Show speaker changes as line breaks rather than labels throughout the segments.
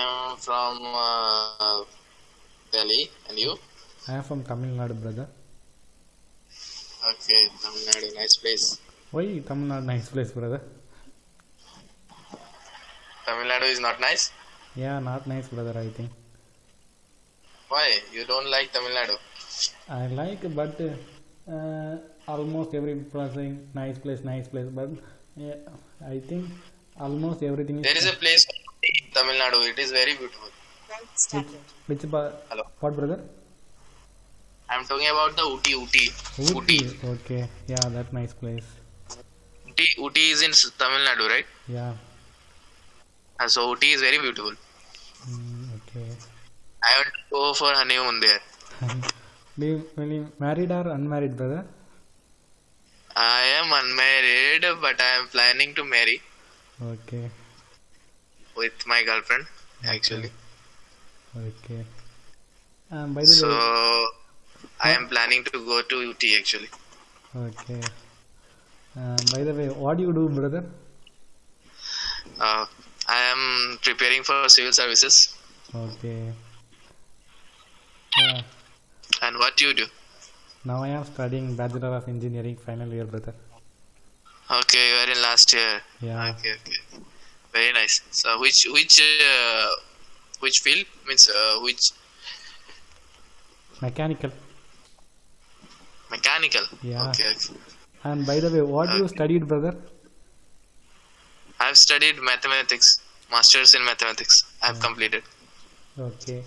am from Delhi, and you?
I am from Tamil Nadu, brother.
Okay, Tamil Nadu, nice place.
Why Tamil Nadu nice place, brother?
Tamil Nadu is not nice?
Yeah, not nice, brother, I think.
Why? You don't like Tamil Nadu?
I like, but almost every person saying nice place, but I think almost everything is...
There is a place in Tamil Nadu, it is very beautiful. Hello?
What, brother?
I am talking about the Ooty.
Okay, yeah, that nice place.
Ooty is in Tamil Nadu, right?
Yeah.
So Ooty is very beautiful.
Okay.
I want to go for honeymoon there.
Will you married or unmarried, brother?
I am unmarried, but I am planning to marry.
Okay.
With my girlfriend, actually.
Okay. By the
So,
way,
I am planning to go to Ooty, actually.
Okay. By the way, what do you do, brother?
I am preparing for civil services.
Okay.
And what do you do?
Now I am studying Bachelor of Engineering final year, brother.
Okay, you are in last year.
Yeah.
Okay. Very nice. So which field means which?
Mechanical. Yeah.
Okay.
And by the way, what you studied, brother?
I have studied mathematics, masters in mathematics. I have completed.
Okay.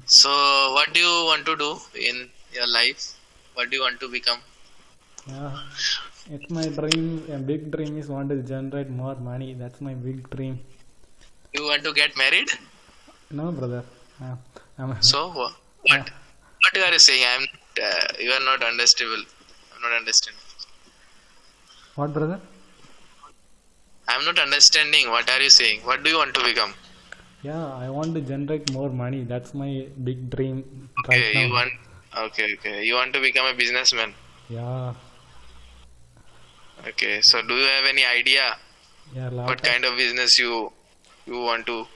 So what do you want to do in your life? What do you want to become?
Yeah, it's my dream. A big dream is want to generate more money. That's my big dream.
You want to get married?
No, brother.
So what? What you are saying? You are not understandable. I'm not understanding.
What, brother?
I'm not understanding. What are you saying? What do you want to become?
Yeah, I want to generate more money. That's my big dream.
Okay,
right now.
You want to become a businessman.
Yeah.
Okay, so do you have any idea
Yeah,
what kind of business you want to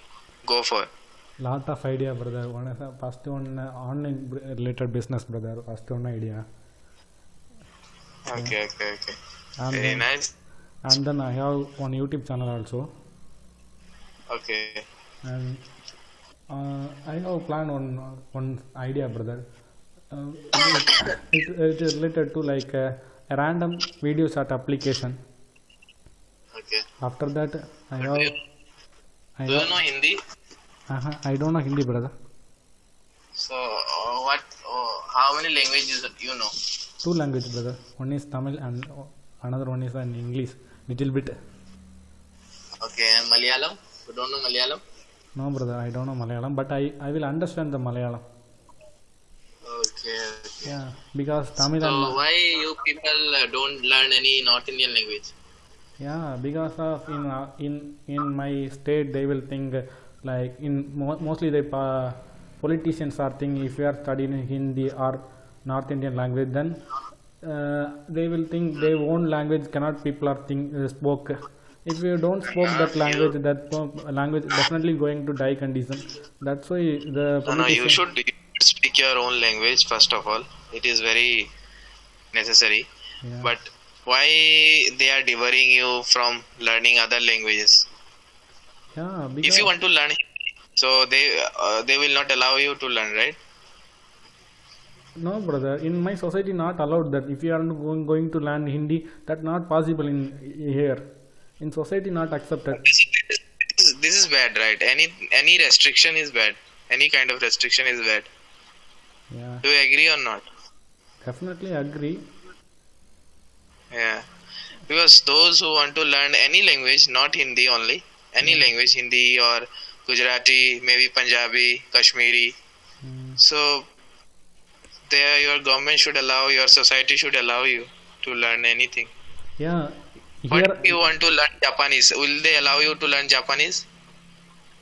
go for?
Lot of idea, brother. First one online related business, brother. First one idea.
Okay.
And
Very nice.
And then I have one YouTube channel also.
Okay.
And I have planned one idea, brother. It is related to like a random video chat application.
Okay.
After that,
Do you know Hindi?
I don't know Hindi, brother.
So how many languages you know?
2 languages, brother. One is Tamil and another one is in English, little bit.
Okay, and Malayalam? You don't know Malayalam?
No, brother, I don't know Malayalam, but I will understand the Malayalam.
Okay.
Yeah, because Tamil
So
and...
why you people don't learn any North Indian language?
Yeah, because of in my state they will think like mostly the politicians are thinking if you are studying Hindi or North Indian language, then they will think their own language cannot people are spoke. If you don't spoke that language definitely going to die condition. That's why the
No, you should speak your own language first of all. It is very necessary.
Yeah.
But why they are deterring you from learning other languages?
Yeah, because
if you want to learn, so they will not allow you to learn, right?
No, brother. In my society, not allowed that. If you are going to learn Hindi, that's not possible in here. In society, not accepted.
This is bad, right? Any restriction is bad. Any kind of restriction is bad.
Yeah.
Do you agree or not?
Definitely agree.
Yeah. Because those who want to learn any language, not Hindi only, any language, Hindi or Gujarati, maybe Punjabi, Kashmiri. So there your government should allow, your society should allow you to learn anything.
Yeah.
But if you want to learn Japanese, will they allow you to learn Japanese?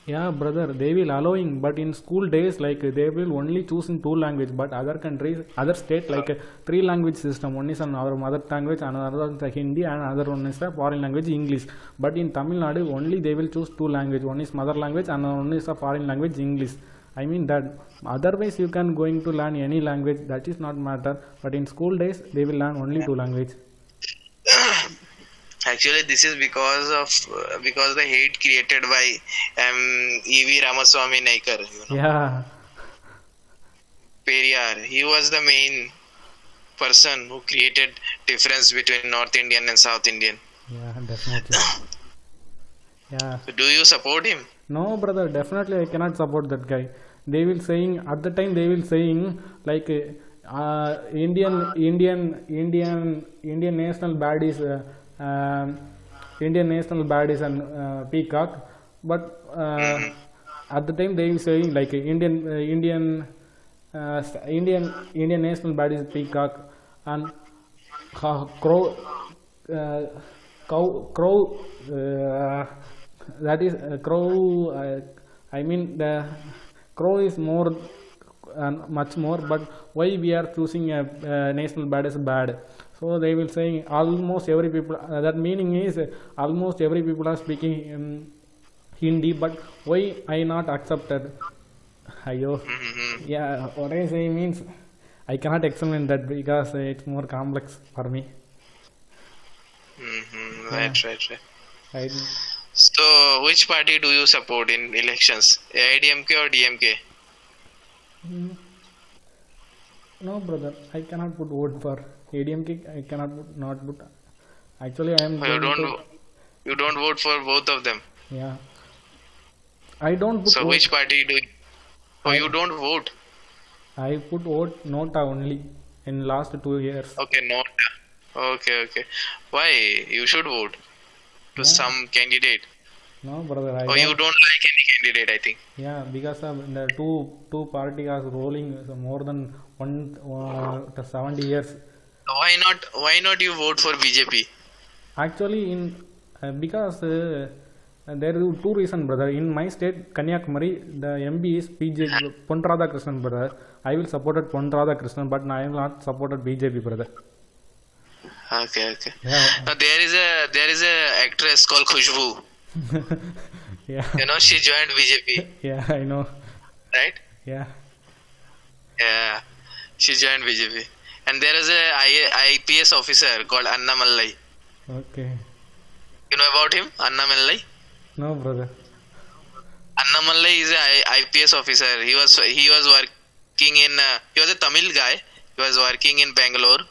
Yeah, brother, they will allowing, but in school days, like they will only choose in two language. But other countries, other state, like three language system. One is our mother language, another is the Hindi, and another one is the foreign language English. But in Tamil Nadu, only they will choose two language. One is mother language, and one is a foreign language English. I mean that. Otherwise, you can going to learn any language. That is not matter. But in school days, they will learn only two language.
Actually, this is because the hate created by E.V. Ramaswamy Naikar,
Yeah,
Periyar. He was the main person who created difference between North Indian and South Indian.
yeah, definitely. Yeah.
So do you support him?
No, brother, definitely I cannot support that guy. They will saying at the time they will saying like Indian national bad is Indian national bad is an peacock, but at the time they will saying like Indian national bad is peacock and crow crow that is crow I mean the crow is more and much more, but why we are choosing a national bad as bad? So they will say almost every people that meaning is almost every people are speaking Hindi, but why I not accepted? Ayo. Yeah, what I say means I cannot explain that because it's more complex for me.
Right.
I,
So, which party do you support in elections? AIDMK or DMK?
no, brother, I cannot put vote for ADMK. I cannot put, not put. Actually, I am.
Or you don't vote for both of them.
Yeah. I don't put
So,
vote.
which party do you? Oh, you don't vote.
I put vote Nota only in last 2 years.
Okay, not. Okay. Why? You should vote to some candidate.
No, brother, I
Or you
don't.
don't like any candidate, I think.
Yeah, because of the two party are rolling more than 70 years.
Why not you vote for BJP?
Actually, in because there are two reasons, brother. In my state, Kanyakumari, the MB is PJ Pon Radhakrishnan, brother. I will support Pon Radhakrishnan, but I will not supported BJP, brother.
Okay.
Yeah,
Now there is a actress called Khushbu.
yeah,
She joined BJP,
yeah. I know.
right?
Yeah,
Yeah, she joined BJP. And there is a IPS officer called Anna Mallai.
okay.
You know about him, Anna Mallai?
No, brother.
Anna Mallai is a IPS officer. He was working in. He was a Tamil guy. He was working in Bangalore.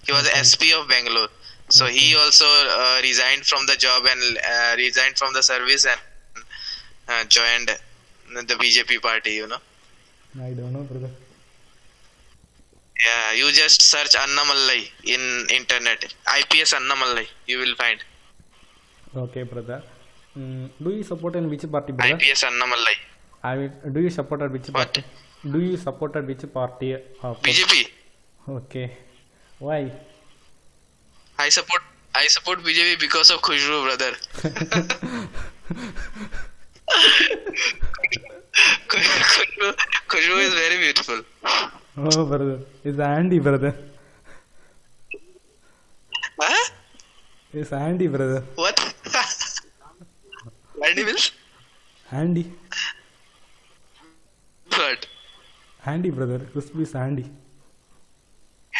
He was SP of Bangalore. So he also resigned from the job and resigned from the service and joined the BJP party.
I don't know, brother.
Yeah, you just search Anna Mallai in internet. IPS Anna Mallai. You will find
Okay, brother. Do you support in which party, brother?
IPS Anna Mallai.
I will. Do you support which
What?
party? Do you support which party?
BJP.
Okay. Why?
I support BJP because of Khushbu, brother. Khushbu is very beautiful.
Oh, brother. It's Andy, brother.
Huh?
It's Andy, brother.
What? Andy means
Andy.
what?
Andy, brother. Crispy is Andy.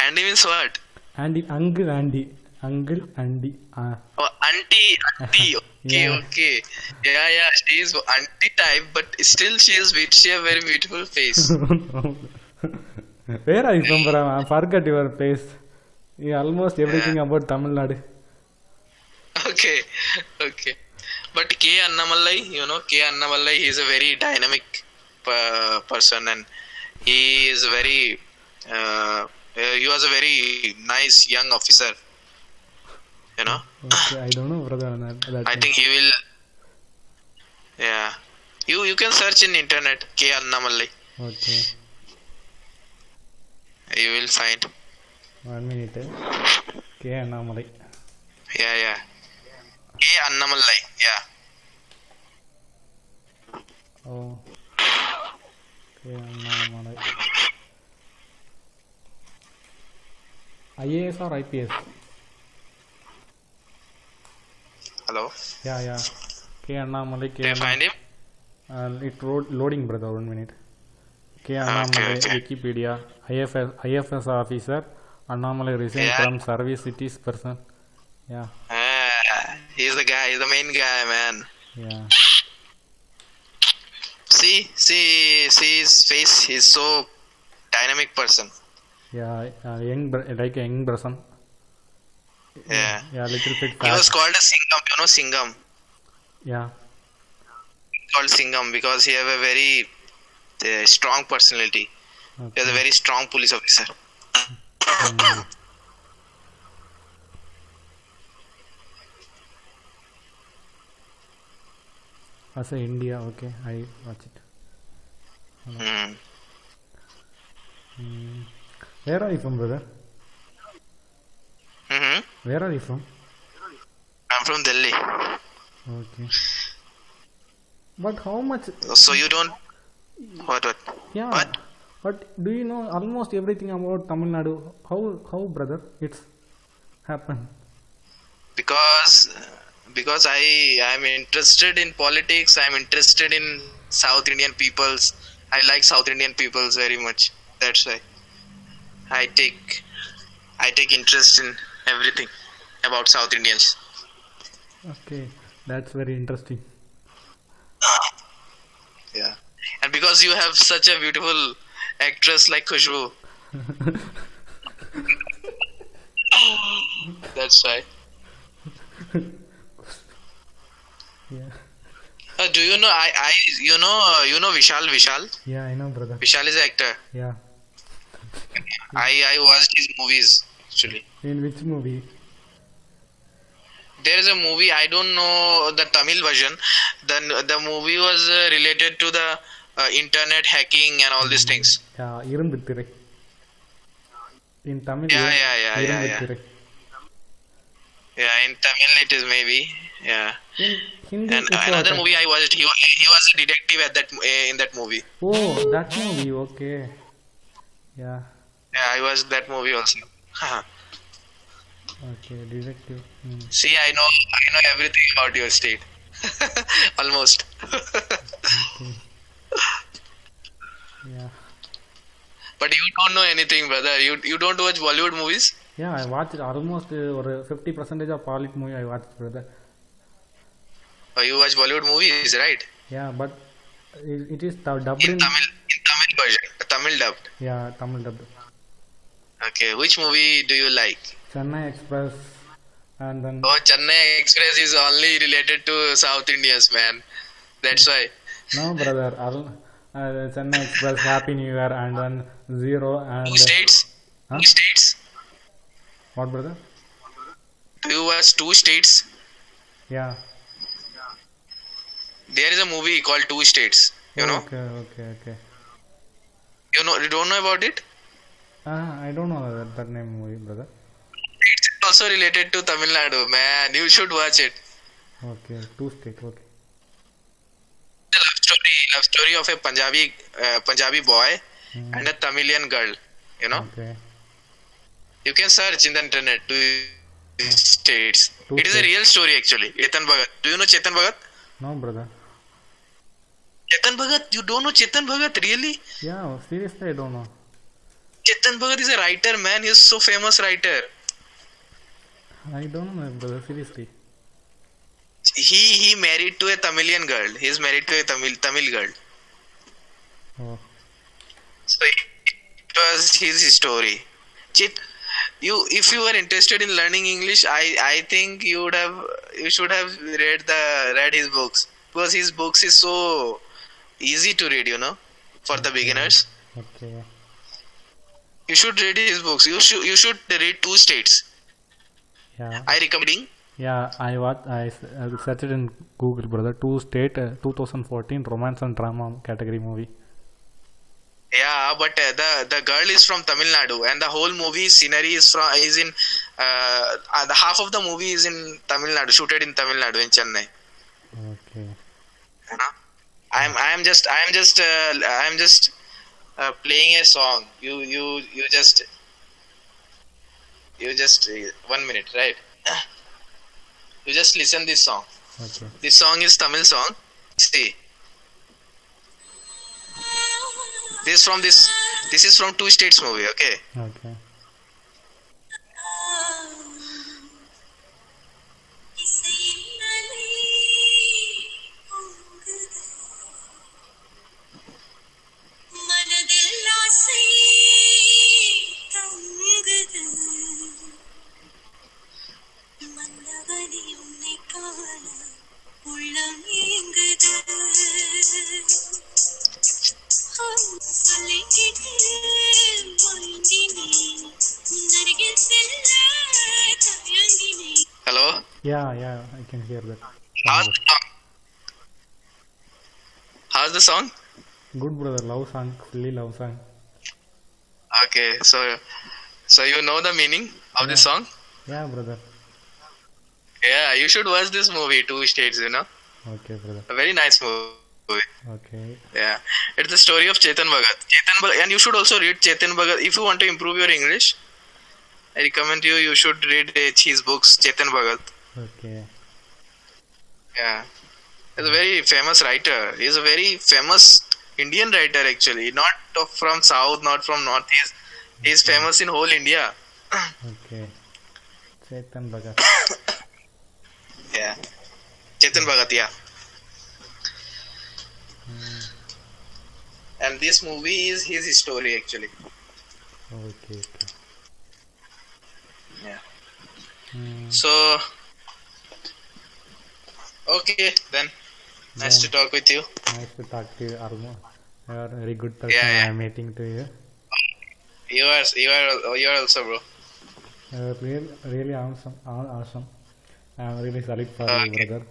Andy means what?
Andy. Uncle Andy. Uncle Andy.
Oh, auntie.
Yeah.
Okay. Yeah. She is auntie type, but still she has very beautiful face.
Where are you from, brother? I forgot your place. Yeah, almost everything about Tamil Nadu.
Okay. But K. Annamallai, K. Annamallai, he is a very dynamic person, and he is very. He was a very nice young officer.
Okay, I don't know, brother.
I think he will. Yeah. You can search in internet K. Annamallai.
Okay.
You will find.
1 minute. K. Annamalai.
Yeah. K. Annamallai. Yeah.
Oh, okay, Annamalai. IAS or IPS?
Hello.
Yeah. K. Annamalai.
Do you find him?
Loading, brother. 1 minute. K.
Okay,
Annamalai,
okay.
Wikipedia. IFS officer. Annamalai resigned
Yeah.
from service. Cities person. Yeah.
He's the guy. He's the main guy, man.
Yeah.
See his face. He's so dynamic person.
Yeah. Like a young person.
Yeah.
Yeah. Little bit
He was
fat.
called a Singham. You know Singham.
Yeah.
Called Singham because he have a very strong personality. He
Okay.
was a very strong police officer.
Mm. As a India, okay, I watch it.
Hmm.
Mm. Where are you from, brother?
Mm-hmm.
Where are you from?
I'm from Delhi.
Okay. But how much?
So you don't what?
Yeah.
What?
But do you know almost everything about Tamil Nadu? How, brother? It's happened.
Because I am interested in politics. I'm interested in South Indian peoples. I like South Indian peoples very much. That's why I take interest in everything about South Indians.
Okay, that's very interesting.
Yeah, and because you have such a beautiful actress like Khushbu, that's why.
Yeah.
Do you know you know Vishal?
Yeah, I know, brother.
Vishal is an actor.
Yeah.
I watched his movies actually.
In which movie?
There is a movie, I don't know the Tamil version. The movie was related to the internet hacking and all these things.
Yeah, Irumbu Thirai. In Tamil.
Yeah.
Irumbu Thirai.
Yeah, in Tamil it is maybe. Yeah.
In Hindi.
And
it's
another
what?
movie I watched, he was a detective at in that movie.
Oh, that movie. Okay. Yeah.
Yeah, I watched that movie also.
Okay, detective.
See, I know everything about your state. Almost.
Okay. Yeah.
But you don't know anything, brother. You don't watch Bollywood movies?
Yeah, I watched almost 50% of Bollywood movie I watched, brother.
Or you watch Bollywood movies, right?
Yeah, but it is dubbed in.
In Tamil version, Tamil dubbed.
Yeah, Tamil dubbed.
Okay, which movie do you like?
Chennai Express, and then
Oh, Chennai Express is only related to South Indians, man. That's why.
no, brother, Chennai Express, Happy New Year, and then Zero and.
Two states.
Huh?
Two states.
What, brother?
Do you watch two states?
Yeah.
There is a movie called Two States. You know?
Okay.
You don't know about it?
I don't know that name movie, brother.
It's also related to Tamil Nadu, man. You should watch it.
Okay, two state. Okay.
The love story of a Punjabi boy and a Tamilian girl. You know?
Okay.
You can search in the internet two states.
Two
It is a
states.
real story actually. Chetan Bhagat. Do you know Chetan Bhagat?
No, brother.
Chetan Bhagat? You don't know Chetan Bhagat? Really?
Yeah, seriously, I don't know.
Chetan Bhagat is a writer, man. He is so famous writer.
I don't know, brother. Seriously.
He married to a Tamilian girl. He is married to a Tamil girl.
Oh.
So it was his story. If you were interested in learning English, I think you should have read his books, because his books is so easy to read, for the beginners.
Okay.
You should read his books. You should read Two States.
Yeah.
I recommending.
Yeah, I searched it in Google, brother. Two State 2014 romance and drama category movie.
Yeah, but the girl is from Tamil Nadu, and the whole movie scenery is in the half of the movie is in Tamil Nadu, shooted in Tamil Nadu in Chennai.
Okay.
I'm just playing a song. You just 1 minute, right? You just listen this song.
Okay.
This song is Tamil song. See, this is from Two States movie. Okay.
Okay.
மனதில் ஆசை தங்குது மன்னவனே உன்னை காண உள்ளம் ஏங்குது சொல்லிக்கிட்டு வாழ்ந்தினேன் உன்னருகில் செல்ல தயங்கினேன்.
Hello.
Yeah, I can hear that.
How's the song? How's the song?
Good brother, love song, silly love song.
Okay, so you know the meaning of this song?
Yeah, brother.
Yeah, you should watch this movie, Two States.
Okay, brother.
A very nice movie.
Okay.
Yeah, it's the story of Chetan Bhagat. And you should also read Chetan Bhagat if you want to improve your English. I recommend you should read his books, Chetan Bhagat.
Okay.
Yeah, he's a very famous writer. He's a very famous Indian writer actually, not from South, not from North. He's famous in whole India.
Okay. Chetan Bhagat.
Yeah, Chetan Bhagat. Yeah. And this movie is his story actually.
Okay.
Yeah.
Hmm.
So, okay then. Nice to talk with you.
Nice to talk to you, Armo. You are a very good person.
Yeah.
I'm meeting to you.
You are also, bro.
Really awesome. I'm really sorry for you,
Okay.
brother,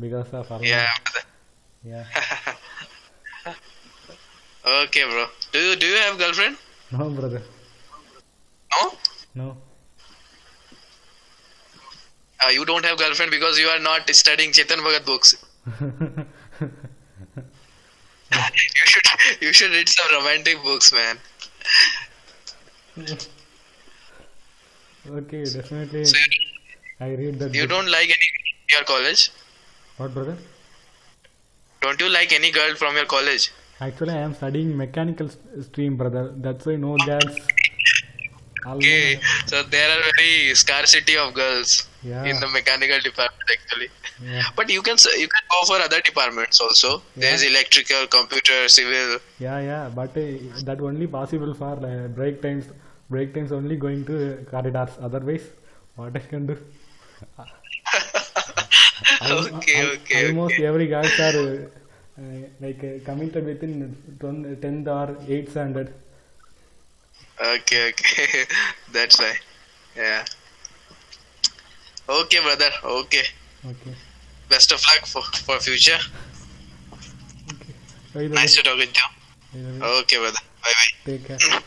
because of Armo.
Yeah. brother.
Yeah.
Okay, bro. Do you have girlfriend?
No, brother.
No.
No.
You don't have girlfriend because you are not studying Chetan Bhagat books. You should read some romantic books, man.
Okay, definitely.
So
I read that.
you
book.
don't like any girl in your college?
What, brother?
Don't you like any girl from your college?
Actually, I am studying mechanical stream, brother. That's why no girls.
Okay, so there are very scarcity of girls
Yeah.
in the mechanical department actually.
Yeah.
But you can go for other departments also. There's electrical, computer, civil.
Yeah. But that only possible for break times. Break times only going to corridors. Otherwise, what I can do?
Okay.
Almost every guys are committed within 10th or 8th standard.
Okay. That's why. Yeah. Okay, brother. Okay.
Okay.
Best of luck for future.
By the
Nice to talk with you.
way,
Okay, brother. Bye.
take care.